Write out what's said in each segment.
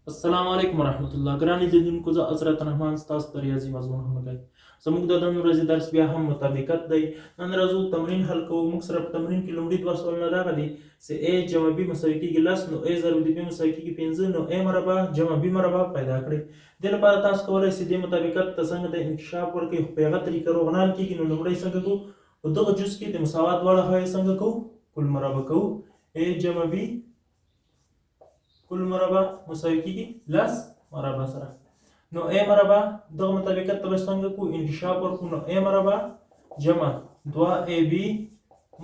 السلام علیکم ورحمت الله. ګرانې لیدونکو، زه حضرت رحمان ستاسو د ریاضي مضمون همغږی. زموږ د نن ورځې درس بیا هم مطابقت دی. نن راځو تمرین حل کوو. موږ سره په تمرین کې لومړي دوه سوالونه راغلي چې a جمع b مساوي کېږي 10، نو a ضرب د b مساوي کېږي 15، نو a مربع جمع b مربع پیدا کړئ. دې لپاره تاسو کولی شئ دې مطابقت ته څنګه د انکشاف ورکړئ، خو په هغه طریقه روغنال کېږي. نو لومړی څنګه کوو؟ په دغه جز کې د مساوات دواړه خواوې څنګه کوو؟ کل مربع کوو. a جمع b کل مربع مساوي کېږي 10 مربع سره. نو a مربع دغه مطابقت ته به څنګه کوو؟ انکشاف ورکوو. نو a مربع جمع 2ab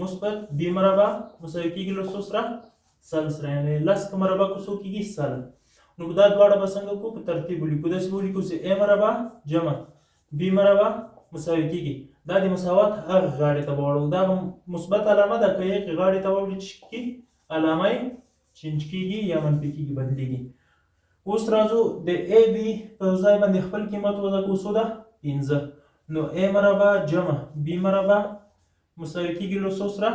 مثبت b مربع مساوي کېږي له څو سره؟ 100 سره. یعنې 10 که مربع کو څو کېږي؟ 100. نو دا دواړه به څنګه کوو؟ په ترتیب ولیکو. داسې به ولیکو چې a مربع جمع b مربع مساوي کېږي. دا د مساوات هغه غاړې ته به واړو. دا مثبت علامه ده، که یې غاړې ته واوړي چې کېږي علامه یې چینج کېږي یا منفي کېږي، بدلېږي. اوس راځو د a b په ځای باندې خپل قیمت وضع کوو. څو ده؟ 15. نو a مربع جمع b مربع مساوي کېږي له څو سره؟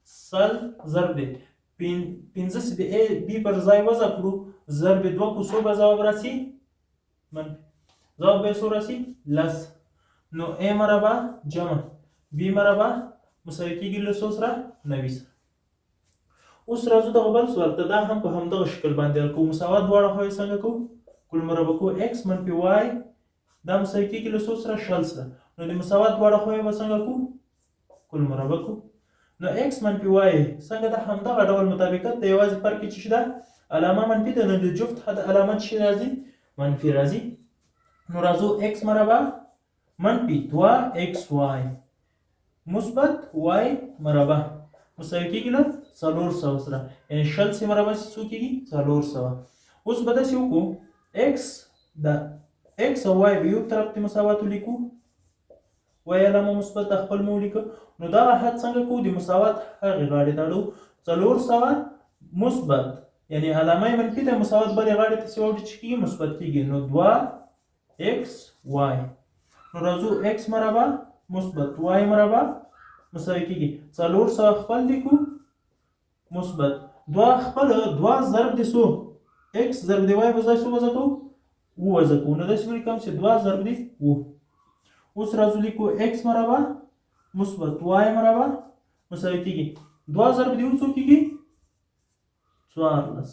100 ضرب دی 15 چې د a b پر ځای وضع کړو ضرب 2 کو څو به ځواب راسي؟ منفي. ځواب به څو راسي؟ 10. نو a مربع جمع b مربع مساوي کېږي له څو سره؟ 90 سره. اوس راځو دغه بل سوال ته. دا هم په همدغه شکل باندې حل کوو. مساوات دواړه خواوې څنګه کوو؟ کل مربع کوو. x منفي y دا مساوي کېږي له څو سره؟ 60 سره. نو د مساوات دواړه خواوې به څنګه کوو؟ کل مربع کوو. نو x منفي y څنګه ده؟ همدغه ډول مطابقت د یوازې فرق یې چې ده علامه منفي ده، نو د جفت علامه چې راځي؟ منفي راځي. نو راځو x مربع منفي 2xy مثبت y مربع مساوي کېږي له 400 سره. یعنې 60 مربع څو کېږي؟ 400. اوس به داسې وکړو x د x او y به یو طرف ته مساوات ولیکو، y علامه مثبت د خپل مو ولیکو. نو دغه حد څنګه کوو؟ د مساوات هغې غاړې ته اړوو. 400 مثبت یعنې علامه یې منفي ده، مساوات بلې غاړې ته چې واوړي چې کېږي؟ مثبت کېږي. نو 2xy. نو راځو x مربع مثبت y مربع مساوي کېږي 400 خپل لیکو مثبت 2 خپل 2 ضرب د څو؟ x ضرب د y په ځای څو وضع کوو؟ وضع کوو. نو داسې ولیکم چې 2 ضرب د 2. اوس راځو لیکو x مربع مثبت y مربع مساوي کېږي 2 ضرب د 2 څو کېږي؟ 14.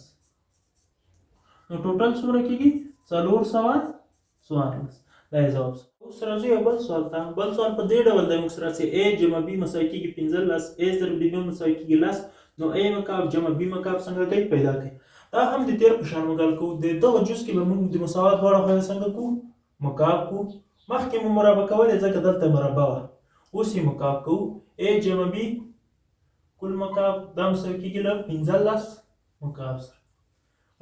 نو ټوټل څومره کېږي؟ 414. دا یې جواب. اوس راځو یو بل سوال ته. بل سوال په دې ډول دی موږ سره چې a جمع b مساوي کېږي 15، a ضرب د b مساوي کېږي 10. نو a مکعب جمع b مکعب څنګه کوي؟ پیدا کړئ. دا هم د تیر په شان موږ حل کوو. د دغه جز کې به موږ د مساوات دواړه خواوې څنګه کوو؟ مکعب کوو. مخکې مو مربع کولې ځکه دلته مربع وه. اوس یې مکعب کوو. a جمع b کل مکعب دا مساوي کېږي له 15 مکعب سره.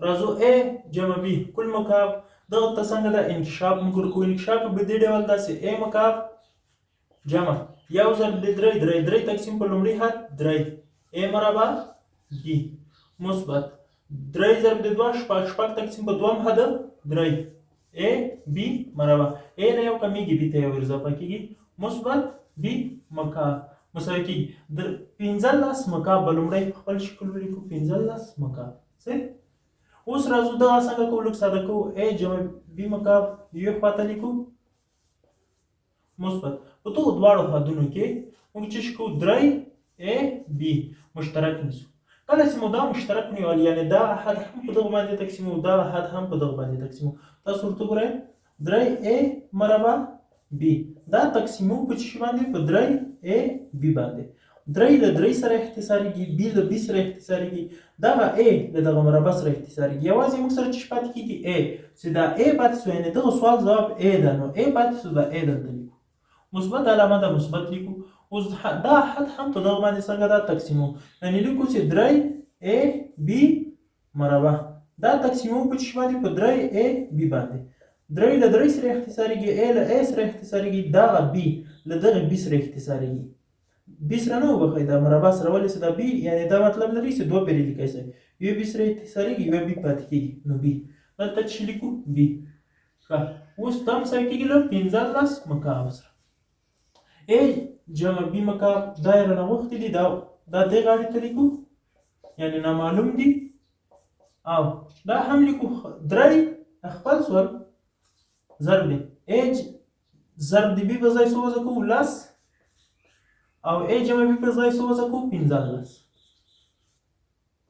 راځو a جمع b کل مکعب دغه ته څنګه ده؟ انکشاف موږ ورکوو. انکشاف به دې ډول ده چې a مکعب جمع یو ضرب د 3 تقسیم په لومړي حد 3 a مربع b مثبت 3 ضرب د 2 شپږ تقسیم په دویم حد 3 a b مربع. a نه یو کمیږي، b ته یو اضافه کېږي مثبت b مکعب مساوي کېږي 15 مکعب. به لومړی په خپل شکل ولیکو 15 مکعب. صحیح. اوس راځو دغه څنګه کوو؟ لږ ساده کوو. a جمع b مکعب یوې خواته لیکو مثبت. په دغو دواړو حدونو کې موږ څه شي کوو؟ 3ab مشترک نیسو. کله چې مو دا مشترک نیول یعنې دا حد هم په دغه باندې تقسیمو، دا حد هم په دغه باندې تقسیمو. تاسو ورته وګورئ 3a مربع b دا تقسیمو په څه باندې؟ په 3ab باندې. 3 له 3 سره اختصاریږي، b له b سره اختصاریږي، دغه a له دغه مربع سره اختصاریږي. یوازې موږ سره څه پاتې کېږي؟ a. چې دا a پاتې شو یعنې دغه سوال ځواب a ده. نو a پاتې شو، دا a دلته لیکو. مثبت علامه ده، مثبت لیکو. اوس دا حد هم په دغه باندې څنګه ده؟ تقسیمو. یعنې لیکو چې 3ab مربع دا تقسیمو په څه باندې؟ په 3ab باندې. 3 له 3 سره اختصاریږي، a له a سره اختصاریږي، دغه b له دغه b سره اختصاریږي. b سره نه وبخئ، دا مربع سره ولې چې دا b یعنې دا مطلب لري چې دوه پیرې لیکئ شئ. یو b سره اختصاریږي، یو b پاتې کېږي. نو b دلته څه لیکو؟ b. ښه. اوس دا مساوي کېږي له 15 مکعب سره. a جمع b مکعب دا یې رانه غوښتي دي، دا دې غاړې ته لیکو یعنې نامعلوم دي او دا هم لیکو درې خپل سول ضرب دی ایج ضرب دی بی په ځای څه وضع کوو 10 او ای جمع بی په ځای څه وضع کوو 15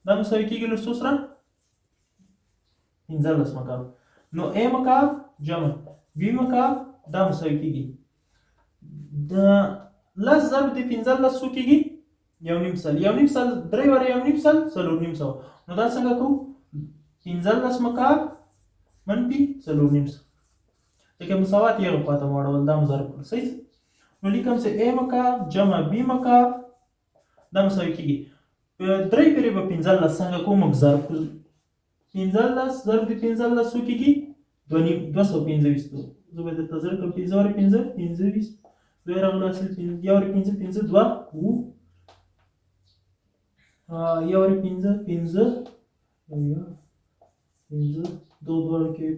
دا مساوي کېږي له څو سره 15 مکعب نو ای مکعب جمع بی مکعب دا مساوي کېږي د 10 ضرب د 15 څو کېږي یو نیم سل یو نیم سل درې واره یو نیم سل څلور نیم سوه نو دا څنګه کوو 15 مکعب منفي څلور نیم سوه ځکه مساوات یو خواته واړول دا هم ضرب کړو صحیح نو لیکم چې ا مکعب جمع بی مکعب دا مساوي کېږي درې پرې به 15 څنګه کوو موږ ضرب کړو 15 ضرب د 15 څو کېږي 225 زه به درته ضرب کړم 5 واره 5 25 دوی راغله اصل یو واره 5 5 2 و یو واره 5 5 دو دوه کې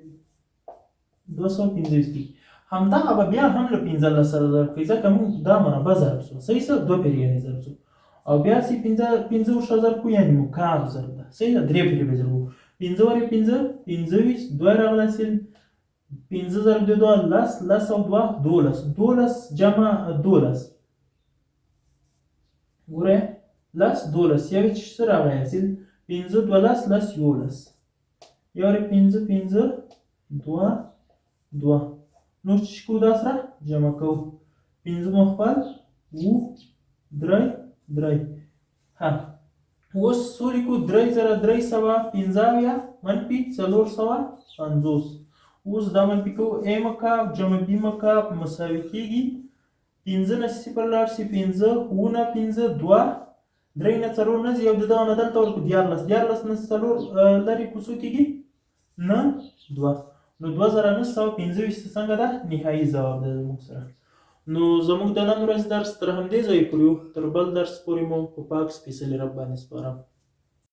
225 کی همدغه به بیا هم له 15 سره ضرب کوي ځکه موږ دا مربع ضرب شو صحیح څه دوه پیریانې ضرب شو او بیا چې 15 ورشه ضرب کوو یعنې مکعب ضرب ده صحیح ده درې پیرې به ضرب کوو 5 واره 5 25 دوه راغله اصل 15 ضرب د 2 10 10 او 2 12 12 جمع 12 ګوره 10 12 یو چې څه راغلی اصل 15 12 10 11 یو واره 5 5 2 2 نو چې کوو دا سره جمع کوو 5 مخفل و درې درې ها اوس څو لیکو 3 زره 315 منفي 450 اوس دا منفي کوو ا مکعب جمع بی مکعب مساوي کېږي 15 نه صفر لاړ شي 15 اوونه 15 2 3 نه 4 نه ځي او د دغه نه دلته ورکړو 14 نه 4 لرې کوو څو کېږي نه 2 نو 2925 څنګه ده نهایي ځواب ده زموږ سره نو زموږ د نن ورځ درس تر همدې ځایه پورې تر بل درس پورې مو په پاک سپېڅلي رب باندې سپارم